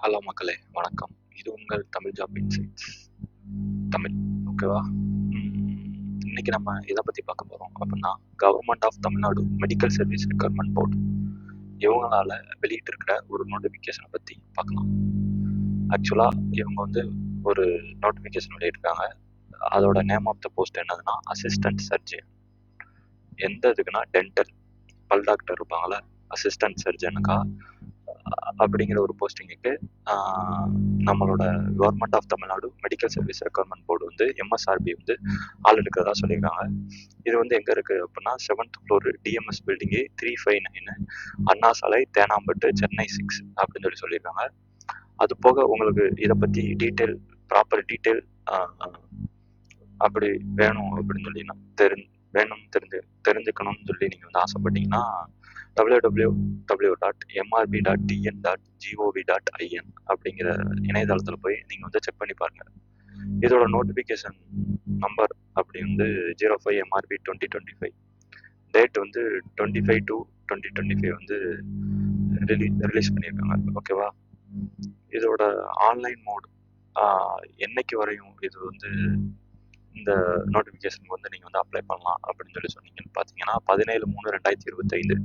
Hello மக்களே, வணக்கம். இது உங்கள் தமிழ் ஜாப் இன்சைட்ஸ் தமிழ். ஓகேவா? இன்னைக்கு நம்ம எதை பற்றி பார்க்க போகிறோம் அப்படின்னா, government of Tamil Nadu medical service recruitment board இவங்களால வெளியிட்டிருக்கிற ஒரு நோட்டிஃபிகேஷனை பற்றி பார்க்கலாம். ஆக்சுவலாக இவங்க வந்து ஒரு நோட்டிஃபிகேஷன் வெளியிட்டிருக்காங்க. அதோட நேம் ஆஃப் த போஸ்ட் என்னதுன்னா அசிஸ்டன்ட் சர்ஜன். எந்த இதுக்குன்னா டென்டல் பல் டாக்டர் இருப்பாங்களே, அசிஸ்டன்ட் சர்ஜனுக்கா அப்படிங்கிற ஒரு போஸ்டிங்குக்கு நம்மளோட government of Tamil Nadu medical service recruitment board வந்து எம்எஸ்ஆர்பி வந்து ஆள் எடுக்கிறதா சொல்லியிருக்காங்க. இது வந்து எங்கே இருக்குது அப்படின்னா 7th ஃப்ளோர் டிஎம்எஸ் பில்டிங்கு 359 அண்ணா சாலை தேனாம்பட்டு சென்னை 6 அப்படின்னு சொல்லியிருக்காங்க. அது போக உங்களுக்கு இதை பற்றி ப்ராப்பர் டீட்டெயில் அப்படி வேணும் அப்படின்னு சொல்லி தெரிஞ்சுக்கணும்னு சொல்லி நீங்கள் வந்து ஆசைப்பட்டீங்கன்னா www.mrb.tn.gov.in அப்படிங்கிற இணையதளத்தில் போய் நீங்கள் வந்து செக் பண்ணி பாருங்கள். இதோட நோட்டிஃபிகேஷன் நம்பர் அப்படி வந்து 05 MRB 2025. டேட் வந்து 25/2/2025 வந்து ரிலீஸ் பண்ணியிருக்காங்க. ஓகேவா? இதோட ஆன்லைன் மோட் என்னைக்கு வரையும் இது வந்து இந்த நோட்டிஃபிகேஷனுக்கு வந்து நீங்கள் வந்து அப்ளை பண்ணலாம் அப்படின்னு சொல்லி சொன்னீங்கன்னு பார்த்தீங்கன்னா 17/3/2025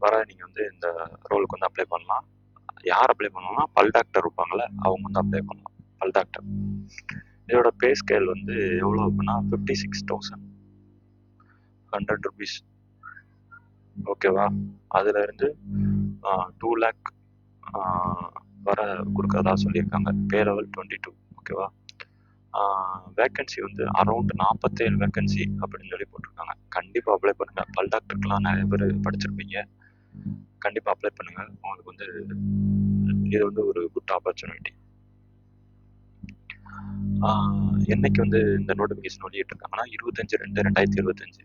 வர நீங்கள் வந்து இந்த ரோலுக்கு வந்து அப்ளை பண்ணலாம். யார் அப்ளை பண்ணலாம்னா பல் டாக்டர் இருப்பாங்களே அவங்க வந்து அப்ளை பண்ணலாம். பல் டாக்டர். இதோட பே ஸ்கேல் வந்து எவ்வளோ அப்படின்னா 56,100 rupees. ஓகேவா? அதுல இருந்து 2 lakh வர கொடுக்கறதா சொல்லியிருக்காங்க. பே லெவல் 22. ஓகேவா? வேக்கன்சி வந்து அரௌண்ட் 47 வேக்கன்சி அப்படின்னு சொல்லி போட்டிருக்காங்க. கண்டிப்பாக அப்ளை பண்ணுங்க. பல் டாக்டருக்குலாம் நிறைய பேர் படிச்சிருப்பீங்க. கண்டிப்பாக அப்ளை பண்ணுங்க. உங்களுக்கு வந்து இது வந்து ஒரு குட் ஆப்பர்ச்சுனிட்டி. என்னைக்கு வந்து இந்த நோட்டிஃபிகேஷன் வெளியிட்டிருக்காங்கன்னா 25/2/2025.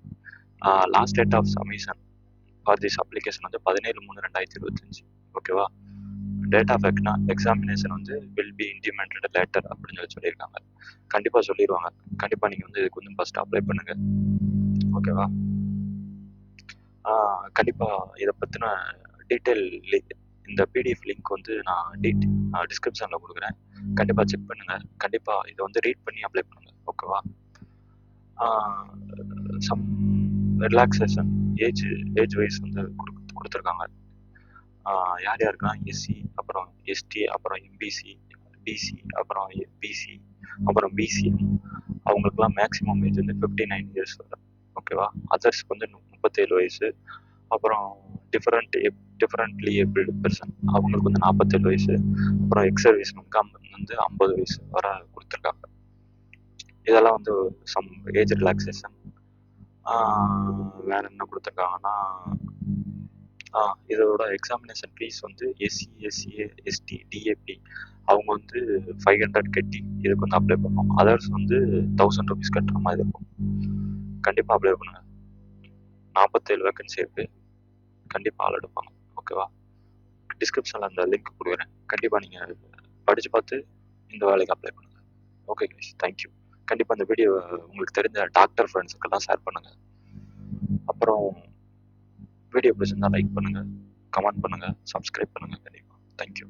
Last date of submission for this application வந்து 17/3/2025. ஓகேவா? டேட் ஆஃப் எக்ஸாமினேஷன் வந்து வில் பி இம்ப்ளிமெண்டட் லேட்டர் அப்படின்னு சொல்லியிருக்காங்க. கண்டிப்பாக சொல்லிடுவாங்க. கண்டிப்பாக நீங்கள் வந்து இதுக்கு வந்து ஃபஸ்ட்டு அப்ளை பண்ணுங்கள். ஓகேவா? கண்டிப்பாக இதை பற்றின டீட்டெயில் இந்த பிடிஎஃப் லிங்க் வந்து நான் டிஸ்கிரிப்ஷனில் கொடுக்குறேன். கண்டிப்பாக செக் பண்ணுங்கள். கண்டிப்பாக இதை வந்து ரீட் பண்ணி அப்ளை பண்ணுங்கள். ஓகேவா? சம் ரிலாக்ஸேஷன் ஏஜ் வைஸ் வந்து கொடுத்துருக்காங்க. யார் யாருக்குன்னா எஸ்சி, அப்புறம் எஸ்டி, அப்புறம் எம்பிசி, டிசி, அப்புறம் பிசி, அப்புறம் பிசிஎம் அவங்களுக்குலாம் மேக்ஸிமம் ஏஜ் வந்து 59 years வரும். ஓகேவா? அதர்ஸ்க்கு வந்து 37 வயசு. அப்புறம் டிஃப்ரெண்ட்லி ஏபிள்டு பர்சன் அவங்களுக்கு வந்து 47 வயசு. அப்புறம் எக்ஸ் சர்வீஸ்மேனுக்கு வந்து 50 வயசு வர கொடுத்துருக்காங்க. இதெல்லாம் வந்து சம் ஏஜ் ரிலாக்ஸேஷன். வேற என்ன கொடுத்துருக்காங்கன்னா இதோட எக்ஸாமினேஷன் ஃபீஸ் வந்து எஸ்சி, எஸ்சிஏ, எஸ்டி, டிஏபி அவங்க வந்து 500 கட்டி இதுக்கு வந்து அப்ளை பண்ணணும். அதர்ஸ் வந்து 1000 rupees கட்டுற மாதிரி இருக்கும். கண்டிப்பாக அப்ளை பண்ணுங்க. 47 வேக்கன்சி இருக்குது. கண்டிப்பாக ஆள் எடுப்பாங்க. ஓகேவா? டிஸ்கிரிப்ஷனில் அந்த லிங்க் கொடுக்குறேன். கண்டிப்பாக நீங்கள் படித்து பார்த்து இந்த வேலைக்கு அப்ளை பண்ணுங்கள். Okay guys, thank you. கண்டிப்பாக இந்த வீடியோ உங்களுக்கு தெரிஞ்ச டாக்டர் ஃப்ரெண்ட்ஸுக்கெல்லாம் ஷேர் பண்ணுங்கள். அப்புறம் வீடியோ பிடிச்சிருந்தா லைக் பண்ணுங்கள், கமெண்ட் பண்ணுங்கள், சப்ஸ்கிரைப் பண்ணுங்கள். கண்டிப்பாக தேங்க்யூ.